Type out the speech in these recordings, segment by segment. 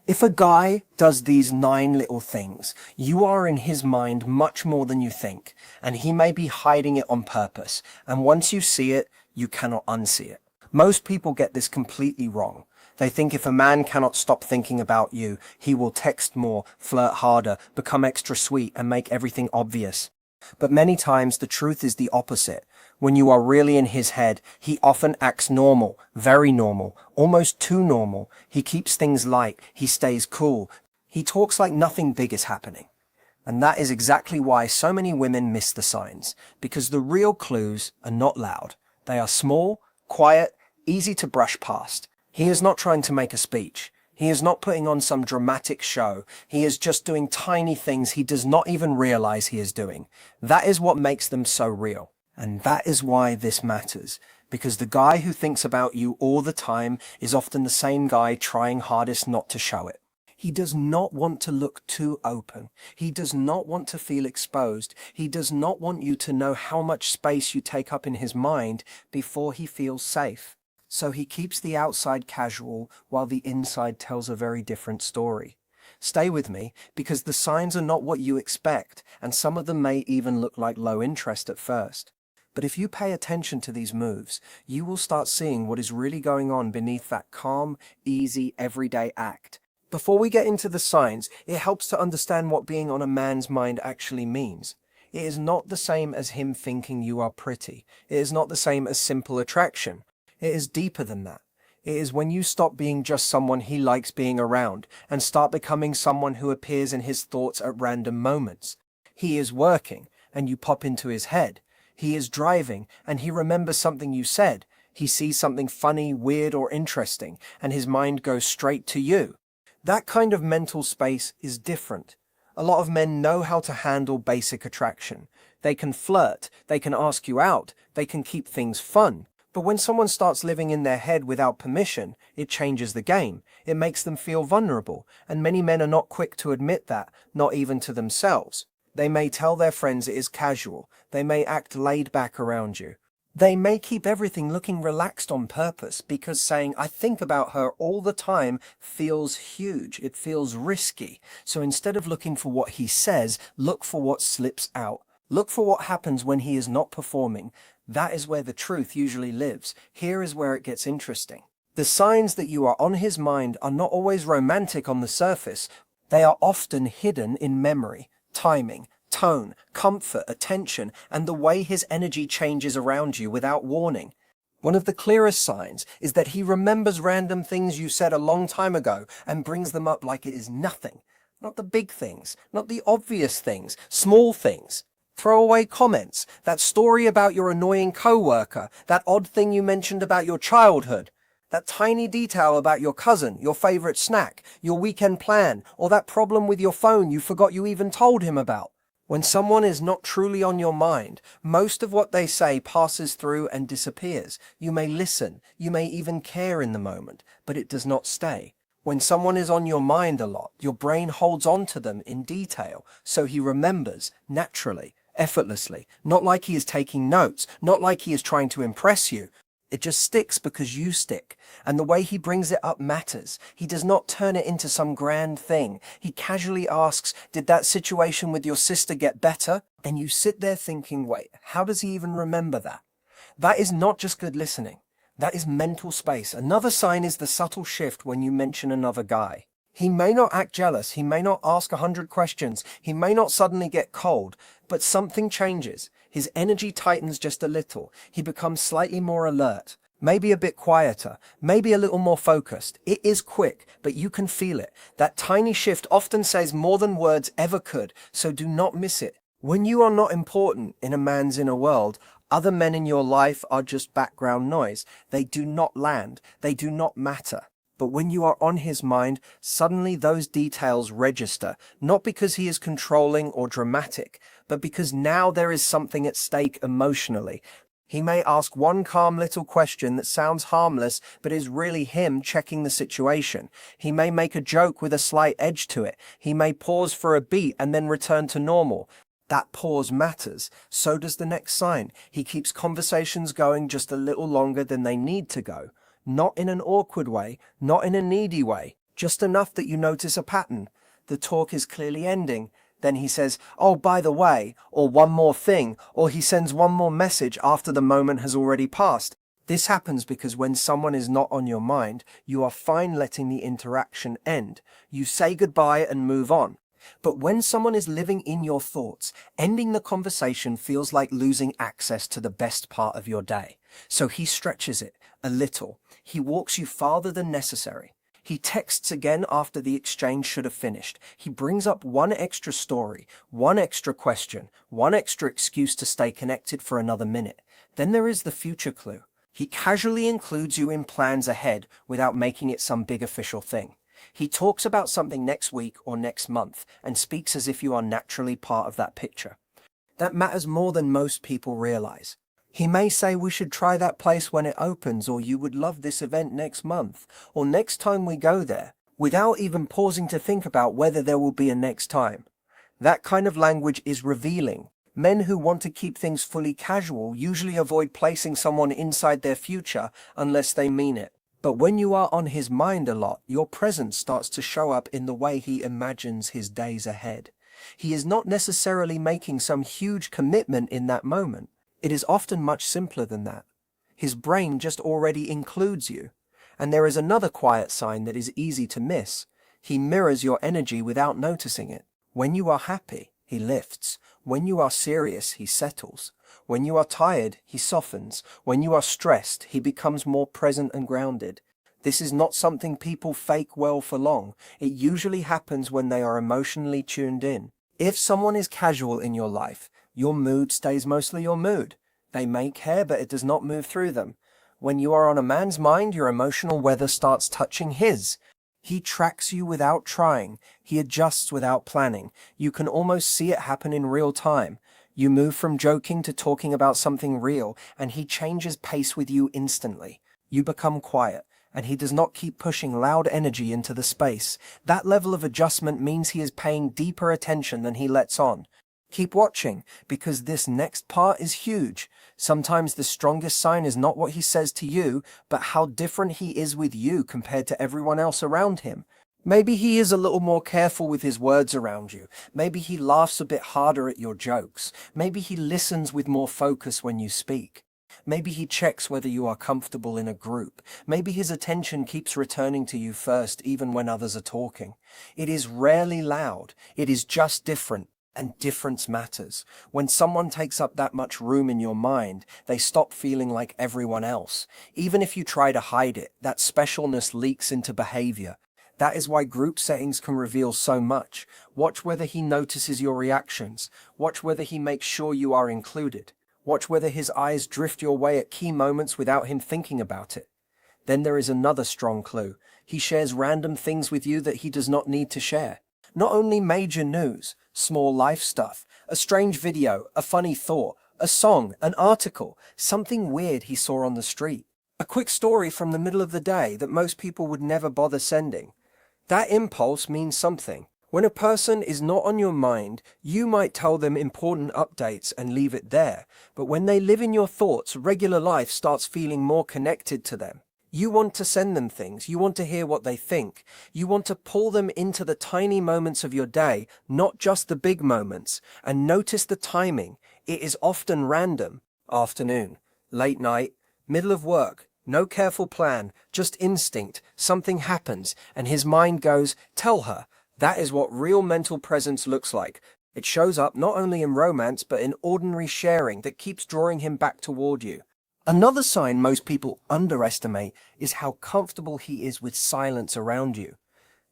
If a guy does these 9 little things, you are in his mind much more than you think, and he may be hiding it on purpose, and once you see it, you cannot unsee it. Most people get this completely wrong. They think if a man cannot stop thinking about you, he will text more, flirt harder, become extra sweet, and make everything obvious. But many times the truth is the opposite. When you are really in his head, he often acts normal, very normal, almost too normal. He keeps things light, he stays cool. He talks like nothing big is happening. And that is exactly why so many women miss the signs, because the real clues are not loud. They are small, quiet, easy to brush past. He is not trying to make a speech. He is not putting on some dramatic show. He is just doing tiny things he does not even realize he is doing. That is what makes them so real. And that is why this matters. Because the guy who thinks about you all the time is often the same guy trying hardest not to show it. He does not want to look too open. He does not want to feel exposed. He does not want you to know how much space you take up in his mind before he feels safe. So he keeps the outside casual while the inside tells a very different story. Stay with me, because the signs are not what you expect, and some of them may even look like low interest at first. But if you pay attention to these moves, you will start seeing what is really going on beneath that calm, easy, everyday act. Before we get into the signs, it helps to understand what being on a man's mind actually means. It is not the same as him thinking you are pretty. It is not the same as simple attraction. It is deeper than that. It is when you stop being just someone he likes being around and start becoming someone who appears in his thoughts at random moments. He is working and you pop into his head. He is driving and he remembers something you said. He sees something funny, weird, or interesting, and his mind goes straight to you. That kind of mental space is different. A lot of men know how to handle basic attraction. They can flirt, they can ask you out, they can keep things fun. But when someone starts living in their head without permission, it changes the game. It makes them feel vulnerable, and many men are not quick to admit that, not even to themselves. They may tell their friends it is casual. They may act laid back around you. They may keep everything looking relaxed on purpose because saying, "I think about her all the time," feels huge. It feels risky. So instead of looking for what he says, look for what slips out. Look for what happens when he is not performing. That is where the truth usually lives. Here is where it gets interesting. The signs that you are on his mind are not always romantic on the surface. They are often hidden in memory, timing, tone, comfort, attention, and the way his energy changes around you without warning. One of the clearest signs is that he remembers random things you said a long time ago and brings them up like it is nothing. Not the big things, not the obvious things, small things. Throwaway comments, that story about your annoying coworker, that odd thing you mentioned about your childhood, that tiny detail about your cousin, your favorite snack, your weekend plan, or that problem with your phone you forgot you even told him about. When someone is not truly on your mind, most of what they say passes through and disappears. You may listen, you may even care in the moment, but it does not stay. When someone is on your mind a lot, your brain holds on to them in detail, so he remembers naturally, effortlessly, not like he is taking notes, not like he is trying to impress you. It just sticks because you stick, and the way he brings it up matters. He does not turn it into some grand thing. He casually asks, "Did that situation with your sister get better?" And you sit there thinking, wait, how does he even remember that? That is not just good listening. That is mental space. Another sign is the subtle shift when you mention another guy. He may not act jealous, he may not ask 100 questions, he may not suddenly get cold, but something changes. His energy tightens just a little. He becomes slightly more alert, maybe a bit quieter, maybe a little more focused. It is quick, but you can feel it. That tiny shift often says more than words ever could, so do not miss it. When you are not important in a man's inner world, other men in your life are just background noise. They do not land. They do not matter. But when you are on his mind, suddenly those details register, not because he is controlling or dramatic, but because now there is something at stake emotionally. He may ask one calm little question that sounds harmless, but is really him checking the situation. He may make a joke with a slight edge to it. He may pause for a beat and then return to normal. That pause matters. So does the next sign. He keeps conversations going just a little longer than they need to go. Not in an awkward way, not in a needy way, just enough that you notice a pattern. The talk is clearly ending. Then he says, "Oh, by the way," or "one more thing," or he sends one more message after the moment has already passed. This happens because when someone is not on your mind, you are fine letting the interaction end. You say goodbye and move on. But when someone is living in your thoughts, ending the conversation feels like losing access to the best part of your day. So he stretches it a little. He walks you farther than necessary. He texts again after the exchange should have finished. He brings up one extra story, one extra question, one extra excuse to stay connected for another minute. Then there is the future clue. He casually includes you in plans ahead without making it some big official thing. He talks about something next week or next month and speaks as if you are naturally part of that picture. That matters more than most people realize. He may say we should try that place when it opens, or you would love this event next month, or next time we go there, without even pausing to think about whether there will be a next time. That kind of language is revealing. Men who want to keep things fully casual usually avoid placing someone inside their future unless they mean it. But when you are on his mind a lot, your presence starts to show up in the way he imagines his days ahead. He is not necessarily making some huge commitment in that moment. It is often much simpler than that. His brain just already includes you. And there is another quiet sign that is easy to miss. He mirrors your energy without noticing it. When you are happy, he lifts. When you are serious, he settles. When you are tired, he softens. When you are stressed, he becomes more present and grounded. This is not something people fake well for long. It usually happens when they are emotionally tuned in. If someone is casual in your life, your mood stays mostly your mood. They may care, but it does not move through them. When you are on a man's mind, your emotional weather starts touching his. He tracks you without trying. He adjusts without planning. You can almost see it happen in real time. You move from joking to talking about something real, and he changes pace with you instantly. You become quiet, and he does not keep pushing loud energy into the space. That level of adjustment means he is paying deeper attention than he lets on. Keep watching, because this next part is huge. Sometimes the strongest sign is not what he says to you, but how different he is with you compared to everyone else around him. Maybe he is a little more careful with his words around you. Maybe he laughs a bit harder at your jokes. Maybe he listens with more focus when you speak. Maybe he checks whether you are comfortable in a group. Maybe his attention keeps returning to you first, even when others are talking. It is rarely loud. It is just different. And difference matters. When someone takes up that much room in your mind, they stop feeling like everyone else. Even if you try to hide it, that specialness leaks into behavior. That is why group settings can reveal so much. Watch whether he notices your reactions. Watch whether he makes sure you are included. Watch whether his eyes drift your way at key moments without him thinking about it. Then there is another strong clue. He shares random things with you that he does not need to share. Not only major news, small life stuff, a strange video, a funny thought, a song, an article, something weird he saw on the street. A quick story from the middle of the day that most people would never bother sending. That impulse means something. When a person is not on your mind, you might tell them important updates and leave it there. But when they live in your thoughts, regular life starts feeling more connected to them. You want to send them things. You want to hear what they think. You want to pull them into the tiny moments of your day, not just the big moments. And notice the timing. It is often random. Afternoon, late night, middle of work. No careful plan, just instinct. Something happens, and his mind goes, "Tell her." That is what real mental presence looks like. It shows up not only in romance, but in ordinary sharing that keeps drawing him back toward you. Another sign most people underestimate is how comfortable he is with silence around you.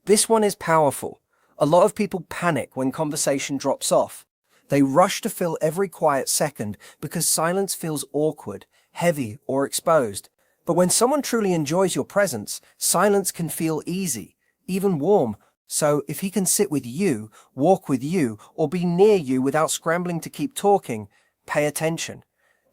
This one is powerful. A lot of people panic when conversation drops off. They rush to fill every quiet second because silence feels awkward, heavy, or exposed. But when someone truly enjoys your presence, silence can feel easy, even warm. So if he can sit with you, walk with you, or be near you without scrambling to keep talking, pay attention.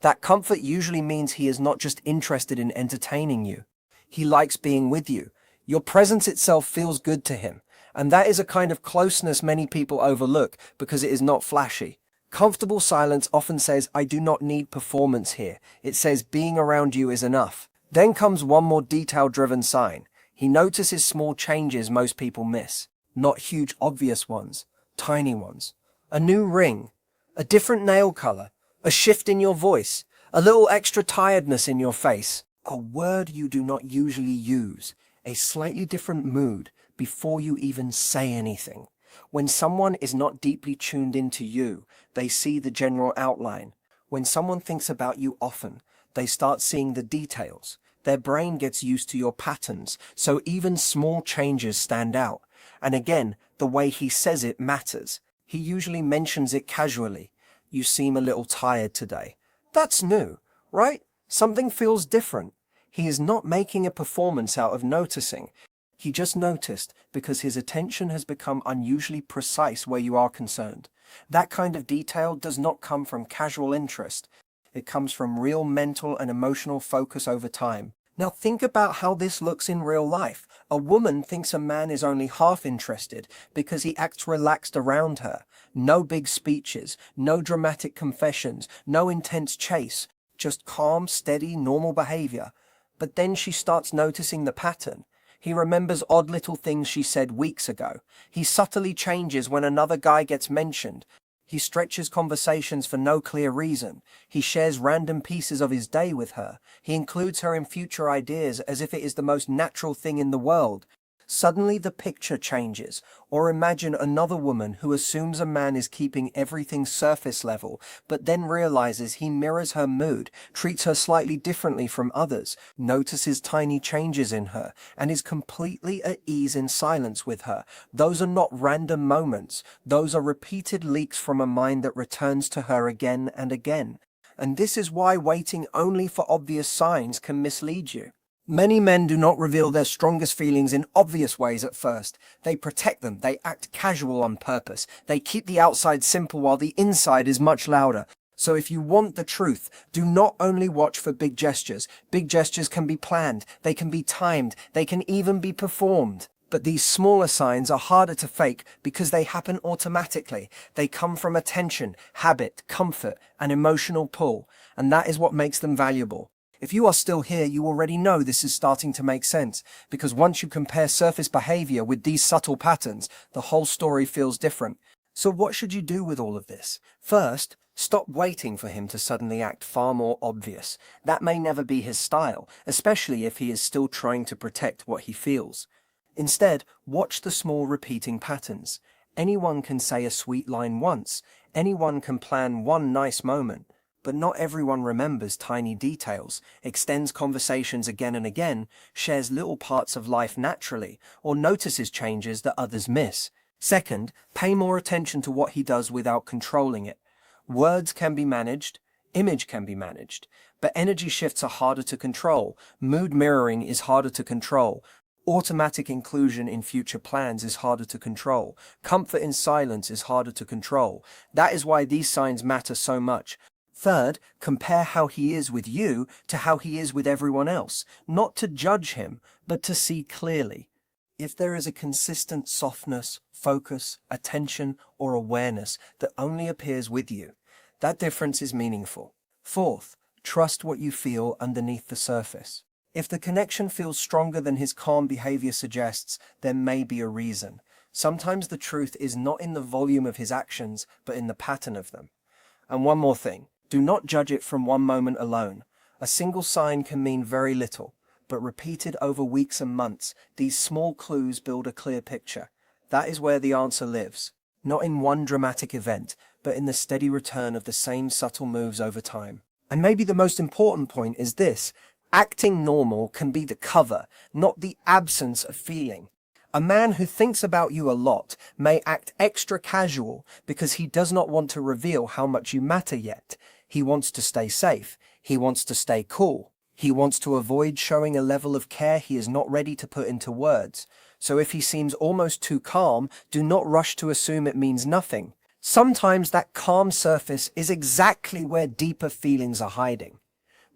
That comfort usually means he is not just interested in entertaining you. He likes being with you. Your presence itself feels good to him. And that is a kind of closeness many people overlook because it is not flashy. Comfortable silence often says, "I do not need performance here." It says being around you is enough. Then comes one more detail-driven sign. He notices small changes most people miss, not huge obvious ones, tiny ones. A new ring, a different nail color, a shift in your voice, a little extra tiredness in your face, a word you do not usually use, a slightly different mood before you even say anything. When someone is not deeply tuned into you, they see the general outline. When someone thinks about you often, they start seeing the details. Their brain gets used to your patterns, so even small changes stand out. And again, the way he says it matters. He usually mentions it casually. You seem a little tired today. That's new, right? Something feels different. He is not making a performance out of noticing. He just noticed because his attention has become unusually precise where you are concerned. That kind of detail does not come from casual interest. It comes from real mental and emotional focus over time. Now think about how this looks in real life. A woman thinks a man is only half interested because he acts relaxed around her. No big speeches, no dramatic confessions, no intense chase, just calm, steady, normal behavior. But then she starts noticing the pattern. He remembers odd little things she said weeks ago. He subtly changes when another guy gets mentioned. He stretches conversations for no clear reason. He shares random pieces of his day with her. He includes her in future ideas as if it is the most natural thing in the world. Suddenly the picture changes. Or imagine another woman who assumes a man is keeping everything surface level, but then realizes he mirrors her mood, treats her slightly differently from others, notices tiny changes in her, and is completely at ease in silence with her. Those are not random moments. Those are repeated leaks from a mind that returns to her again and again. And this is why waiting only for obvious signs can mislead you. Many men do not reveal their strongest feelings in obvious ways at first. They protect them, they act casual on purpose. They keep the outside simple while the inside is much louder. So if you want the truth, do not only watch for big gestures. Big gestures can be planned, they can be timed, they can even be performed. But these smaller signs are harder to fake because they happen automatically. They come from attention, habit, comfort, and emotional pull. And that is what makes them valuable. If you are still here, you already know this is starting to make sense, because once you compare surface behavior with these subtle patterns, the whole story feels different. So what should you do with all of this? First, stop waiting for him to suddenly act far more obvious. That may never be his style, especially if he is still trying to protect what he feels. Instead, watch the small repeating patterns. Anyone can say a sweet line once. Anyone can plan one nice moment. But not everyone remembers tiny details, extends conversations again and again, shares little parts of life naturally, or notices changes that others miss. Second, pay more attention to what he does without controlling it. Words can be managed, image can be managed, but energy shifts are harder to control, mood mirroring is harder to control, automatic inclusion in future plans is harder to control, comfort in silence is harder to control. That is why these signs matter so much. Third, compare how he is with you to how he is with everyone else, not to judge him, but to see clearly. If there is a consistent softness, focus, attention, or awareness that only appears with you, that difference is meaningful. Fourth, trust what you feel underneath the surface. If the connection feels stronger than his calm behavior suggests, there may be a reason. Sometimes the truth is not in the volume of his actions, but in the pattern of them. And one more thing. Do not judge it from one moment alone. A single sign can mean very little, but repeated over weeks and months, these small clues build a clear picture. That is where the answer lives. Not in one dramatic event, but in the steady return of the same subtle moves over time. And maybe the most important point is this. Acting normal can be the cover, not the absence of feeling. A man who thinks about you a lot may act extra casual because he does not want to reveal how much you matter yet. He wants to stay safe. He wants to stay cool. He wants to avoid showing a level of care he is not ready to put into words. So if he seems almost too calm, do not rush to assume it means nothing. Sometimes that calm surface is exactly where deeper feelings are hiding.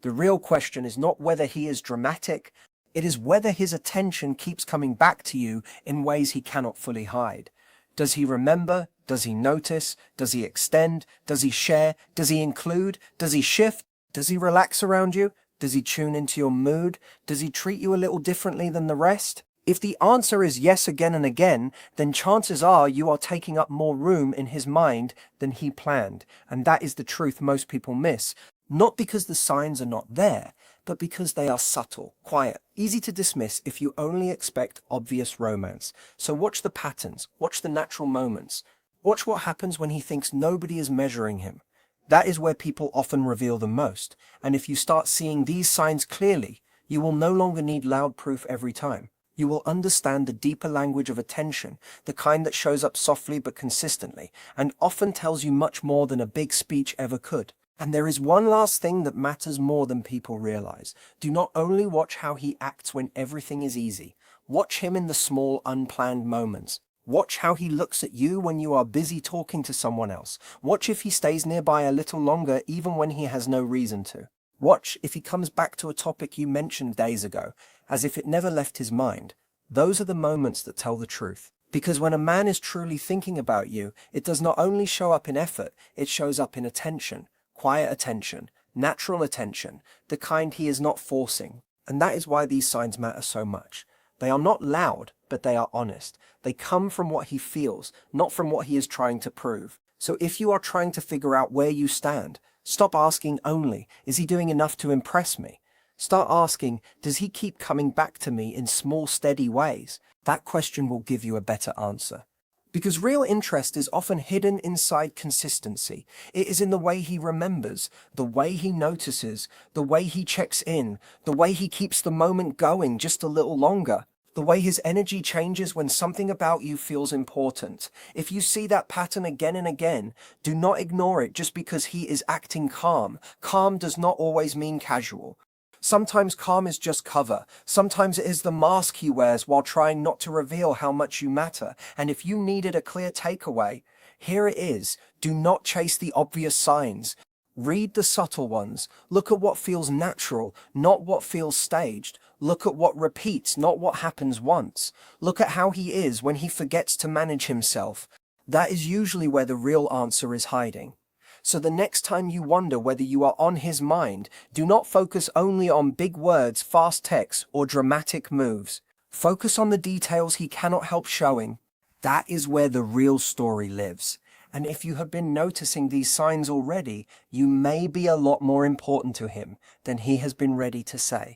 The real question is not whether he is dramatic, it is whether his attention keeps coming back to you in ways he cannot fully hide. Does he remember? Does he notice? Does he extend? Does he share? Does he include? Does he shift? Does he relax around you? Does he tune into your mood? Does he treat you a little differently than the rest? If the answer is yes again and again, then chances are you are taking up more room in his mind than he planned. And that is the truth most people miss. Not because the signs are not there, but because they are subtle, quiet, easy to dismiss if you only expect obvious romance. So watch the patterns, watch the natural moments. Watch what happens when he thinks nobody is measuring him. That is where people often reveal the most. And if you start seeing these signs clearly, you will no longer need loud proof every time. You will understand the deeper language of attention, the kind that shows up softly but consistently, and often tells you much more than a big speech ever could. And there is one last thing that matters more than people realize. Do not only watch how he acts when everything is easy. Watch him in the small, unplanned moments. Watch how he looks at you when you are busy talking to someone else. Watch if he stays nearby a little longer even when he has no reason to. Watch if he comes back to a topic you mentioned days ago, as if it never left his mind. Those are the moments that tell the truth. Because when a man is truly thinking about you, it does not only show up in effort, it shows up in attention. Quiet attention, natural attention, the kind he is not forcing. And that is why these signs matter so much. They are not loud, but they are honest. They come from what he feels, not from what he is trying to prove. So if you are trying to figure out where you stand, stop asking only, is he doing enough to impress me? Start asking, does he keep coming back to me in small, steady ways? That question will give you a better answer. Because real interest is often hidden inside consistency. It is in the way he remembers, the way he notices, the way he checks in, the way he keeps the moment going just a little longer, the way his energy changes when something about you feels important. If you see that pattern again and again, do not ignore it just because he is acting calm. Calm does not always mean casual. Sometimes calm is just cover. Sometimes it is the mask he wears while trying not to reveal how much you matter. And if you needed a clear takeaway, here it is. Do not chase the obvious signs. Read the subtle ones. Look at what feels natural, not what feels staged. Look at what repeats, not what happens once. Look at how he is when he forgets to manage himself. That is usually where the real answer is hiding. So the next time you wonder whether you are on his mind, do not focus only on big words, fast texts, or dramatic moves. Focus on the details he cannot help showing. That is where the real story lives. And if you have been noticing these signs already, you may be a lot more important to him than he has been ready to say.